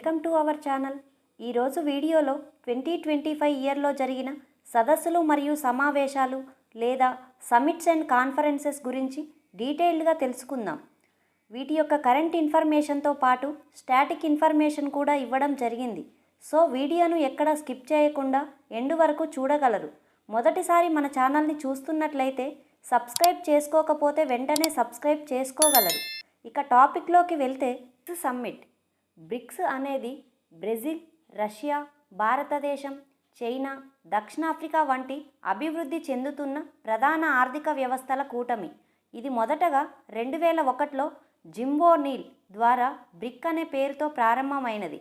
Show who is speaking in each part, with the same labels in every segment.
Speaker 1: Welcome to our channel. ఈరోజు వీడియోలో 2025 ఇయర్లో జరిగిన సదస్సులు మరియు సమావేశాలు లేదా సమిట్స్ అండ్ కాన్ఫరెన్సెస్ గురించి డీటెయిల్డ్గా తెలుసుకుందాం. వీటి యొక్క కరెంట్ ఇన్ఫర్మేషన్తో పాటు స్టాటిక్ ఇన్ఫర్మేషన్ కూడా ఇవ్వడం జరిగింది. సో వీడియోను ఎక్కడా స్కిప్ చేయకుండా ఎండ్ వరకు చూడగలరు. మొదటిసారి మన ఛానల్ని చూస్తున్నట్లయితే సబ్స్క్రైబ్ చేసుకోకపోతే వెంటనే సబ్స్క్రైబ్ చేసుకోగలరు. ఇక టాపిక్లోకి వెళ్తే సమ్మిట్. బ్రిక్స్ అనేది బ్రెజిల్, రష్యా, భారతదేశం, చైనా, దక్షిణాఫ్రికా వంటి అభివృద్ధి చెందుతున్న ప్రధాన ఆర్థిక వ్యవస్థల కూటమి. ఇది మొదటగా 2001లో జిమ్ ఓ'నీల్ ద్వారా బ్రిక్ అనే పేరుతో ప్రారంభమైనది.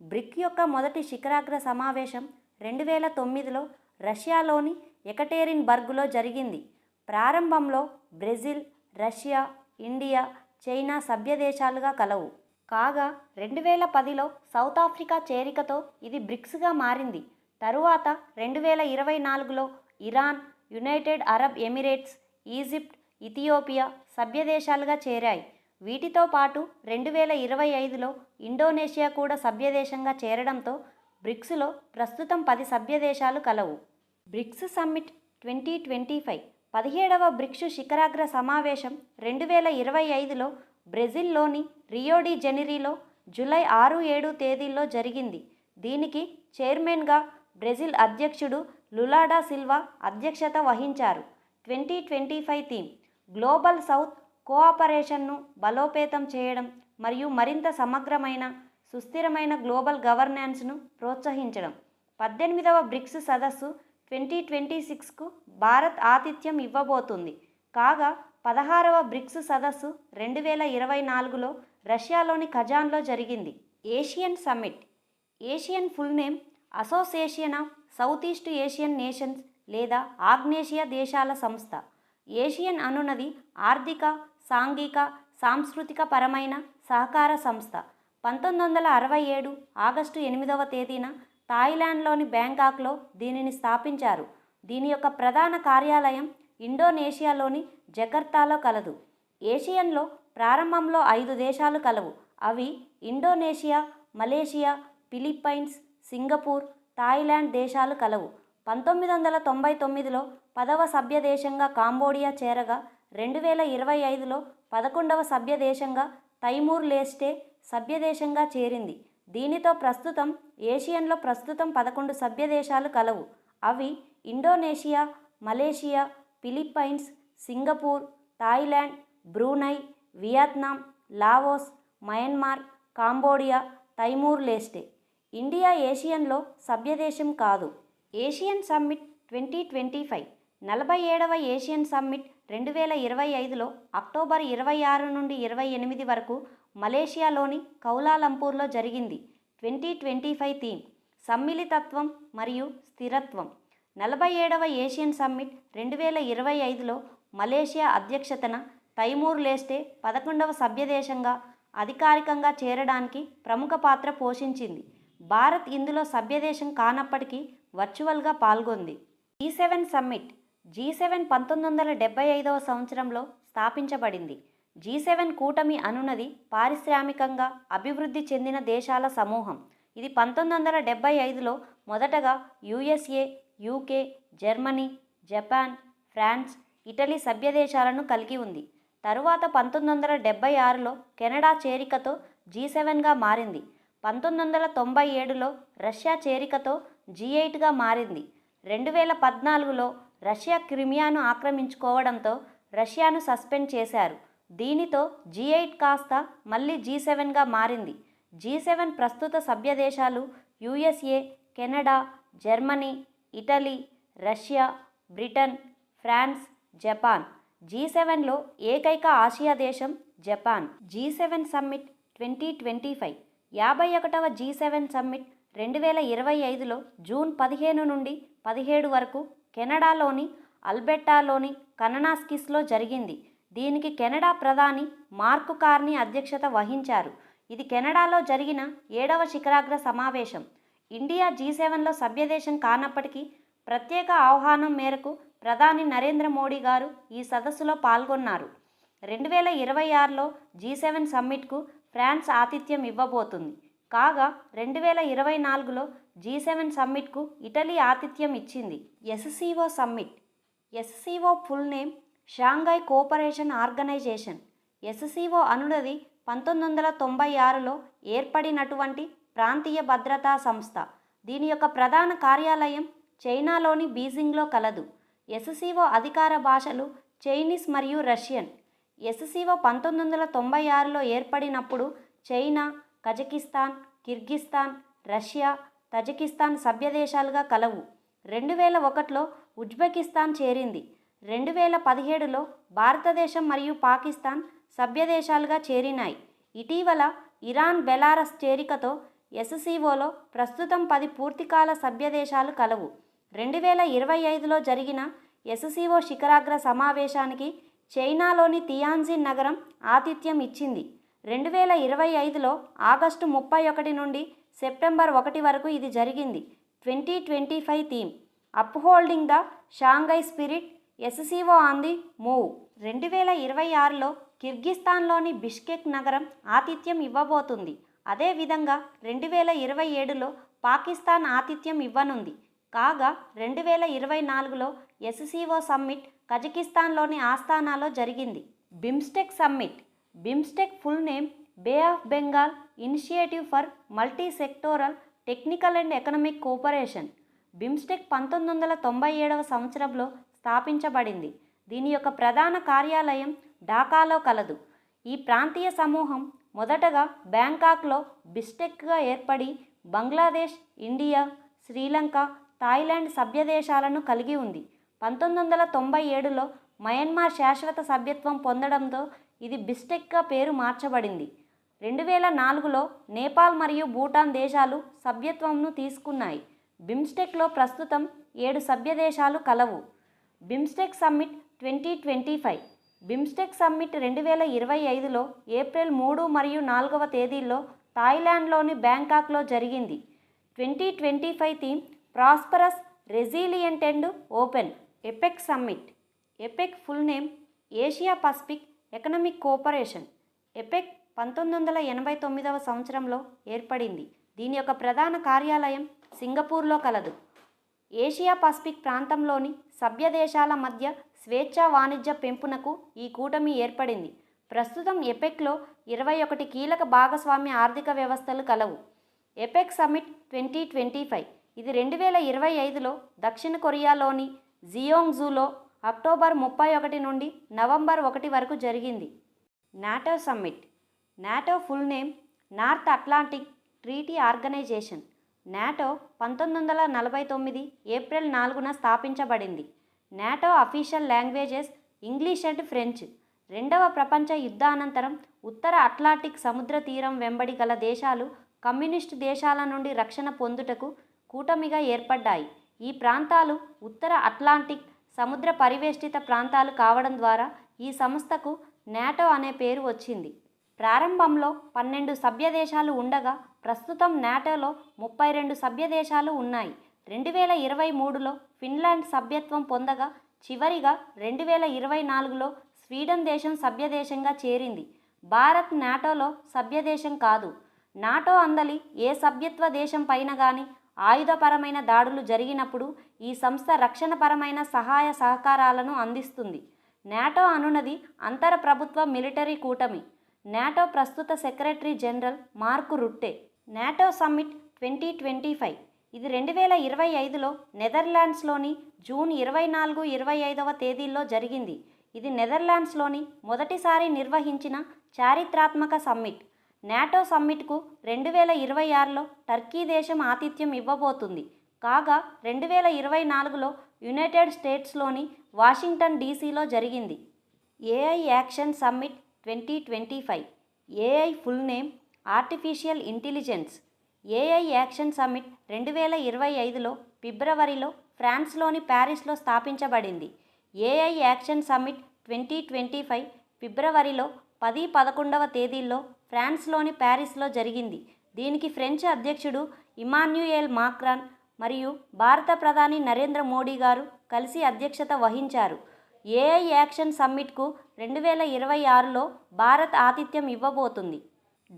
Speaker 1: బ్రిక్ యొక్క మొదటి శిఖరాగ్ర సమావేశం 2009లో రష్యాలోని ఎకటెరిన్బర్గ్లో జరిగింది. ప్రారంభంలో బ్రెజిల్, రష్యా, ఇండియా, చైనా సభ్యదేశాలుగా కలవు. కాగా 2010లో సౌత్ ఆఫ్రికా చేరికతో ఇది బ్రిక్స్గా మారింది. తరువాత 2024లో Iran, United Arab Emirates, Egypt, Ethiopia సభ్యదేశాలుగా చేరాయి. వీటితో పాటు 2025లో ఇండోనేషియా కూడా సభ్యదేశంగా చేరడంతో బ్రిక్స్లో ప్రస్తుతం 10 సభ్యదేశాలు కలవు. బ్రిక్స్ సమ్మిట్ 2025 17వ బ్రిక్స్ శిఖరాగ్ర సమావేశం 2025లో బ్రెజిల్లోని రియో డి జెనిరోలో జూలై 6-7 తేదీల్లో జరిగింది. దీనికి చైర్మన్గా బ్రెజిల్ అధ్యక్షుడు లులా డా సిల్వా అధ్యక్షత వహించారు. 2025 థీమ్ గ్లోబల్ సౌత్ కోఆపరేషన్ను బలోపేతం చేయడం మరియు మరింత సమగ్రమైన, సుస్థిరమైన గ్లోబల్ గవర్నెన్స్ను ప్రోత్సహించడం. 18వ బ్రిక్స్ సదస్సు 2026కు భారత్ ఆతిథ్యం ఇవ్వబోతుంది. కాగా 16వ బ్రిక్స్ సదస్సు 2024లో రష్యాలోని కజాన్లో జరిగింది. Asian summit. Asian full name association of south east Asian nations లేదా ఆగ్నేషియా దేశాల సంస్థ. ఏషియన్ అనునది ఆర్థిక, సాంఘిక, సాంస్కృతిక పరమైన సహకార సంస్థ. 1967 ఆగస్టు 8వ తేదీన థాయిలాండ్లోని బ్యాంకాక్లో దీనిని స్థాపించారు. దీని యొక్క ప్రధాన కార్యాలయం ఇండోనేషియాలోని జకర్తాలో కలదు. ఏషియన్లో ప్రారంభంలో 5 దేశాలు కలవు. అవి Indonesia, Malaysia, Philippines, Singapore, Thailand దేశాలు కలవు. 1999లో 10వ సభ్యదేశంగా కాంబోడియా చేరగా 2025లో 11వ సభ్యదేశంగా తైమూర్ లెస్టే సభ్యదేశంగా చేరింది. దీనితో ప్రస్తుతం ఏషియన్లో 11 సభ్యదేశాలు కలవు. అవి Indonesia, Malaysia, Philippines, Singapore, Thailand, Brunei, Vietnam, Laos, Myanmar, Cambodia, Timor Leste. India ఏషియన్లో సభ్యదేశం కాదు. ఏషియన్ సమ్మిట్ 2025 47వ ఏషియన్ సమ్మిట్ 2025లో అక్టోబర్ 26 నుండి 28 వరకు మలేషియాలోని కౌలాలంపూర్లో జరిగింది. 2025 థీమ్ సమ్మిళితత్వం మరియు స్థిరత్వం. 47వ ఏషియన్ సమ్మిట్ 2025లో మలేషియా అధ్యక్షతన తైమూర్ లెస్టే 11వ సభ్యదేశంగా అధికారికంగా చేరడానికి ప్రముఖ పాత్ర పోషించింది. భారత్ ఇందులో సభ్యదేశం కానప్పటికీ వర్చువల్గా పాల్గొంది. G7 summit. G7 1975వ సంవత్సరంలో స్థాపించబడింది. G7 కూటమి అనునది పారిశ్రామికంగా అభివృద్ధి చెందిన దేశాల సమూహం. ఇది 1975లో మొదటగా USA, UK, Germany, Japan, France, Italy సభ్యదేశాలను కలిగి ఉంది. తరువాత 1976లో కెనడా చేరికతో G7గా మారింది. 1997లో రష్యా చేరికతో G8గా మారింది. 2014లో రష్యా క్రిమియాను ఆక్రమించుకోవడంతో రష్యాను సస్పెండ్ చేశారు. దీనితో G8 కాస్త మళ్ళీ G7గా మారింది. G7 ప్రస్తుత సభ్యదేశాలు USA, Canada, Germany, Italy, Russia, Britain, France, Japan. G7లో ఏకైక ఆసియా దేశం జపాన్. G7 సమ్మిట్ 2025 51వ G7 సమ్మిట్ 2025లో జూన్ 15 నుండి 17 వరకు కెనడాలోని అల్బెర్టాలోని కననాస్కిస్లో జరిగింది. దీనికి కెనడా ప్రధాని మార్క్ కార్నీ అధ్యక్షత వహించారు. ఇది కెనడాలో జరిగిన 7వ శిఖరాగ్ర సమావేశం. ఇండియా G7లో సభ్యదేశం కానప్పటికీ ప్రత్యేక ఆహ్వానం మేరకు ప్రధాని నరేంద్ర మోడీ గారు ఈ సదస్సులో పాల్గొన్నారు. 2026లో G7 సమ్మిట్కు ఫ్రాన్స్ ఆతిథ్యం ఇవ్వబోతుంది. కాగా 2024లో G7 సమ్మిట్కు ఇటలీ ఆతిథ్యం ఇచ్చింది. SCO summit. SCO full name Shanghai Cooperation Organisation. ఎస్సీఓ అనునది 1996లో ఏర్పడినటువంటి ప్రాంతీయ భద్రతా సంస్థ. దీని యొక్క ప్రధాన కార్యాలయం చైనాలోని బీజింగ్లో కలదు. ఎస్సీఓ అధికార భాషలు చైనీస్ మరియు రష్యన్. ఎస్సీఓ 1996లో ఏర్పడినప్పుడు China, Kazakhstan, Kyrgyzstan, Russia, Tajikistan సభ్యదేశాలుగా కలవు. 2001లో ఉజ్బెకిస్తాన్ చేరింది. 2017లో భారతదేశం మరియు పాకిస్తాన్ సభ్యదేశాలుగా చేరినాయి. ఇటీవల ఇరాన్, బెలారస్ చేరికతో ఎస్సీఓలో ప్రస్తుతం 10 పూర్తికాల సభ్యదేశాలు కలవు. 2025లో జరిగిన ఎస్సీఓ శిఖరాగ్ర సమావేశానికి చైనాలోని తియాన్జిన్ నగరం ఆతిథ్యం ఇచ్చింది. 2025లో ఆగస్టు 31 నుండి సెప్టెంబర్ 1 వరకు ఇది జరిగింది. 2025 theme upholding the Shanghai spirit, SCO on the move. 2026లో కిర్గిస్తాన్లోని బిష్కెక్ నగరం ఆతిథ్యం ఇవ్వబోతుంది. అదేవిధంగా 2027లో పాకిస్తాన్ ఆతిథ్యం ఇవ్వనుంది. కాగా 2024లో ఎస్సీఓ సమ్మిట్ కజకిస్తాన్లోని ఆస్తానాలో జరిగింది. BIMSTEC summit. BIMSTEC full name bay of Bengal initiative for multi sectoral technical and economic cooperation. BIMSTEC 1997వ సంవత్సరంలో స్థాపించబడింది. దీని యొక్క ప్రధాన కార్యాలయం ఢాకాలో కలదు. ఈ ప్రాంతీయ సమూహం మొదటగా బ్యాంకాక్లో బిస్టెక్గా ఏర్పడి బంగ్లాదేశ్, ఇండియా, శ్రీలంక, థాయిలాండ్ సభ్యదేశాలను కలిగి ఉంది. 1997లో మయన్మార్ శాశ్వత సభ్యత్వం పొందడంతో ఇది బిస్టెక్గా పేరు మార్చబడింది. 2004లో నేపాల్ మరియు భూటాన్ దేశాలు సభ్యత్వంను తీసుకున్నాయి. బిమ్స్టెక్లో ప్రస్తుతం 7 సభ్యదేశాలు కలవు. BIMSTEC summit 2025. బిమ్స్టెక్ సమ్మిట్ 2025లో ఏప్రిల్ 3 మరియు 4వ తేదీల్లో థాయిలాండ్లోని బ్యాంకాక్లో జరిగింది. 2025 theme prosperous, resilient and open. APEC summit. APEC full name Asia Pacific economic cooperation. APEC 1989వ సంవత్సరంలో ఏర్పడింది. దీని యొక్క ప్రధాన కార్యాలయం సింగపూర్లో కలదు. ఏషియా పసిఫిక్ ప్రాంతంలోని సభ్య దేశాల మధ్య స్వేచ్ఛా వాణిజ్య పెంపునకు ఈ కూటమి ఏర్పడింది. ప్రస్తుతం ఎపెక్లో 21 కీలక భాగస్వామ్య ఆర్థిక వ్యవస్థలు కలవు. ఎపెక్ సమ్మిట్ 2025. ఇది 2025లో దక్షిణ కొరియాలోని జియోంగ్జూలో అక్టోబర్ 31 నుండి నవంబర్ 1 వరకు జరిగింది. NATO summit. NATO full name North Atlantic treaty organisation. NATO 1949 April 4న స్థాపించబడింది. NATO official languages English and French. రెండవ ప్రపంచ యుద్ధానంతరం ఉత్తర అట్లాంటిక్ సముద్ర తీరం వెంబడి గల దేశాలు కమ్యూనిస్టు దేశాల నుండి రక్షణ పొందుటకు కూటమిగా ఏర్పడ్డాయి. ఈ ప్రాంతాలు ఉత్తర అట్లాంటిక్ సముద్ర పరివేష్టిత ప్రాంతాలు కావడం ద్వారా ఈ సంస్థకు నాటో అనే పేరు వచ్చింది. ప్రారంభంలో 12 సభ్య దేశాలు ఉండగా ప్రస్తుతం నాటోలో 32 సభ్య దేశాలు ఉన్నాయి. 2023లో ఫిన్లాండ్ సభ్యత్వం పొందగా చివరిగా 2024లో స్వీడన్ దేశం సభ్యదేశంగా చేరింది. భారత్ నాటోలో సభ్యదేశం కాదు. నాటో అందలి ఏ సభ్యత్వ దేశం పైన కానీ ఆయుధపరమైన దాడులు జరిగినప్పుడు ఈ సంస్థ రక్షణపరమైన సహాయ సహకారాలను అందిస్తుంది. నాటో అనునది అంతర ప్రభుత్వ మిలిటరీ కూటమి. నాటో ప్రస్తుత secretary general mark రుట్టే. NATO summit 2025. ఇది 2025లో నెదర్లాండ్స్లోని జూన్ 24-25వ తేదీల్లో జరిగింది. ఇది నెదర్లాండ్స్లోని మొదటిసారి నిర్వహించిన చారిత్రాత్మక సమ్మిట్. నాటో సమ్మిట్కు 2026లో టర్కీ దేశం ఆతిథ్యం ఇవ్వబోతుంది. కాగా 2024లో యునైటెడ్ స్టేట్స్లోని వాషింగ్టన్ డీసీలో జరిగింది. AI action summit 2025. AI full name artificial intelligence. AI action summit 2025లో ఫిబ్రవరిలో ఫ్రాన్స్లోని ప్యారిస్లో స్థాపించబడింది. ఏఐ యాక్షన్ సమ్మిట్ 2025 ఫిబ్రవరిలో 10-11వ తేదీల్లో ఫ్రాన్స్లోని ప్యారిస్లో జరిగింది. దీనికి ఫ్రెంచ్ అధ్యక్షుడు ఇమాన్యుయేల్ మాక్రాన్ మరియు భారత ప్రధాని నరేంద్ర మోడీ గారు కలిసి అధ్యక్షత వహించారు. ఏఐ యాక్షన్ సమ్మిట్కు 2026లో భారత్ ఆతిథ్యం ఇవ్వబోతుంది.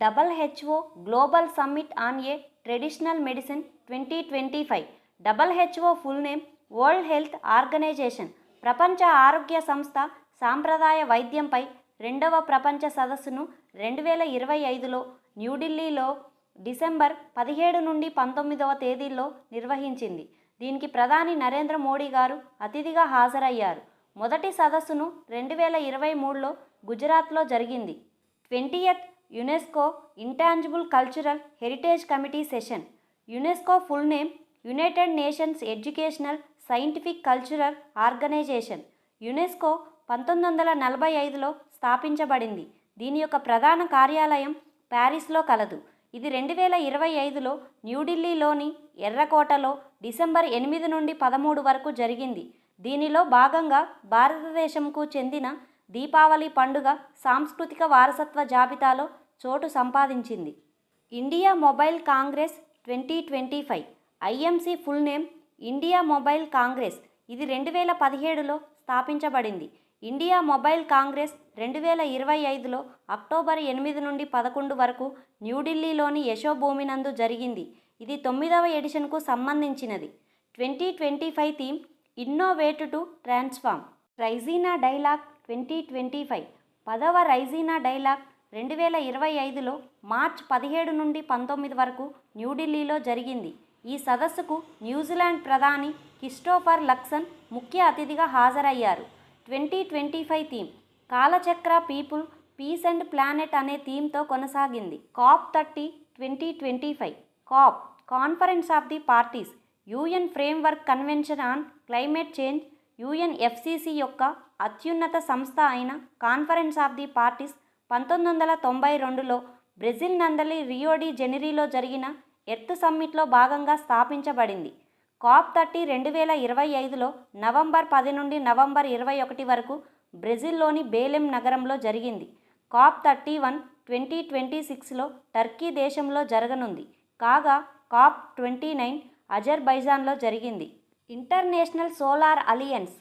Speaker 1: WHO global summit on a traditional medicine 2025. WHO full name World Health Organisation. ప్రపంచ ఆరోగ్య సంస్థ సాంప్రదాయ వైద్యంపై రెండవ ప్రపంచ సదస్సును 2025లో న్యూఢిల్లీలో డిసెంబర్ 17 నుండి 19వ తేదీల్లో నిర్వహించింది. దీనికి ప్రధాని నరేంద్ర మోడీ గారు అతిథిగా హాజరయ్యారు. మొదటి సదస్సును 2023లో గుజరాత్లో జరిగింది. 20th UNESCO intangible cultural heritage committee session. UNESCO full name United Nations educational scientific cultural organisation. UNESCO 1945లో స్థాపించబడింది. దీని యొక్క ప్రధాన కార్యాలయం ప్యారిస్లో కలదు. ఇది 2025లో న్యూఢిల్లీలోని ఎర్రకోటలో డిసెంబర్ 8 నుండి 13 వరకు జరిగింది. దీనిలో భాగంగా భారతదేశంకు చెందిన దీపావళి పండుగ సాంస్కృతిక వారసత్వ జాబితాలో చోటు సంపాదించింది. India mobile Congress 2025. IMC full name India mobile Congress. ఇది 2017లో స్థాపించబడింది. ఇండియా మొబైల్ కాంగ్రెస్ 2025లో అక్టోబర్ 8 నుండి 11 వరకు న్యూఢిల్లీలోని యశోభూమినందు జరిగింది. ఇది 9వ ఎడిషన్కు సంబంధించినది. 2025 theme innovate to transform. Raisina dialogue 2025. 10వ రైజీనా డైలాగ్ 2025లో మార్చ్ 17 నుండి 19 వరకు న్యూఢిల్లీలో జరిగింది. ఈ సదస్సుకు న్యూజిలాండ్ ప్రధాని క్రిస్టోఫర్ లక్సన్ ముఖ్య అతిథిగా హాజరయ్యారు. 2025 theme Kalachakra people peace and planet అనే థీమ్తో కొనసాగింది. COP30 2025. COP conference of the parties. UN framework convention on climate change. UNFCC యొక్క అత్యున్నత సంస్థ అయిన కాన్ఫరెన్స్ ఆఫ్ ది పార్టీస్ 1992లో బ్రెజిల్ నందలి రియో డి జెనిరోలో జరిగిన ఎర్త్ సమ్మిట్లో భాగంగా స్థాపించబడింది. COP30 2025లో నవంబర్ 10 నుండి నవంబర్ 21 వరకు బ్రెజిల్లోని బేలెం నగరంలో జరిగింది. COP31 2026లో టర్కీ దేశంలో జరగనుంది. కాగా COP29 అజర్బైజాన్లో జరిగింది. International Solar Alliance.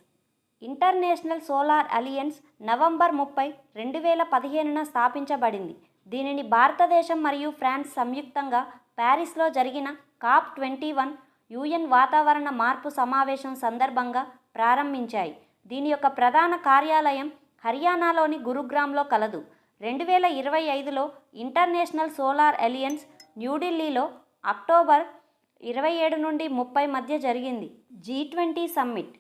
Speaker 1: International Solar Alliance November 30, 2015న స్థాపించబడింది. దీనిని భారతదేశం మరియు ఫ్రాన్స్ సంయుక్తంగా ప్యారిస్లో జరిగిన COP21 UN వాతావరణ మార్పు సమావేశం సందర్భంగా ప్రారంభించాయి. దీని యొక్క ప్రధాన కార్యాలయం హర్యానాలోని గురుగ్రామ్లో కలదు. 2025లో ఇంటర్నేషనల్ సోలార్ అలియన్స్ న్యూఢిల్లీలో అక్టోబర్ 27 నుండి 30 మధ్య జరిగింది. G20 summit.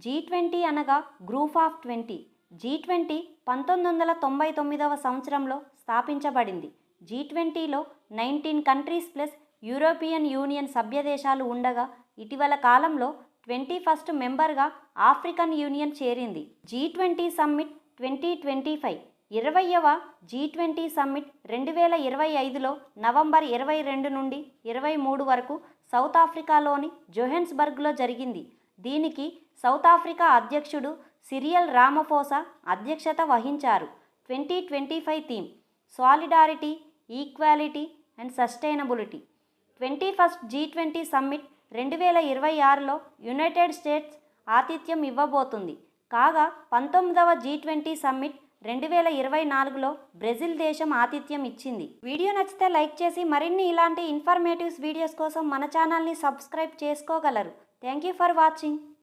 Speaker 1: G20 అనగా గ్రూప్ ఆఫ్ 20. G20 1999వ సంవత్సరంలో స్థాపించబడింది. G20లో 19 కంట్రీస్ ప్లస్ యూరోపియన్ యూనియన్ సభ్యదేశాలు ఉండగా ఇటీవల కాలంలో 21st మెంబర్గా ఆఫ్రికన్ యూనియన్ చేరింది. G20 summit 2025. 20వ G20 సమ్మిట్ 2025లో నవంబర్ 22 నుండి 23 వరకు సౌత్ ఆఫ్రికాలోని జోహెన్స్బర్గ్లో జరిగింది. దీనికి సౌత్ ఆఫ్రికా అధ్యక్షుడు సిరియల్ రామఫోసా అధ్యక్షత వహించారు. 2025 theme solidarity, equality and sustainability. 21st G20 summit 2026లో యునైటెడ్ స్టేట్స్ ఆతిథ్యం ఇవ్వబోతుంది. కాగా 19వ G20 సమ్మిట్ 2024లో బ్రెజిల్ దేశం ఆతిథ్యం ఇచ్చింది. వీడియో నచ్చితే లైక్ చేసి మరిన్ని ఇలాంటి ఇన్ఫర్మేటివ్ వీడియోస్ కోసం మన ఛానల్ని సబ్స్క్రైబ్ చేసుకోగలరు. Thank you for watching.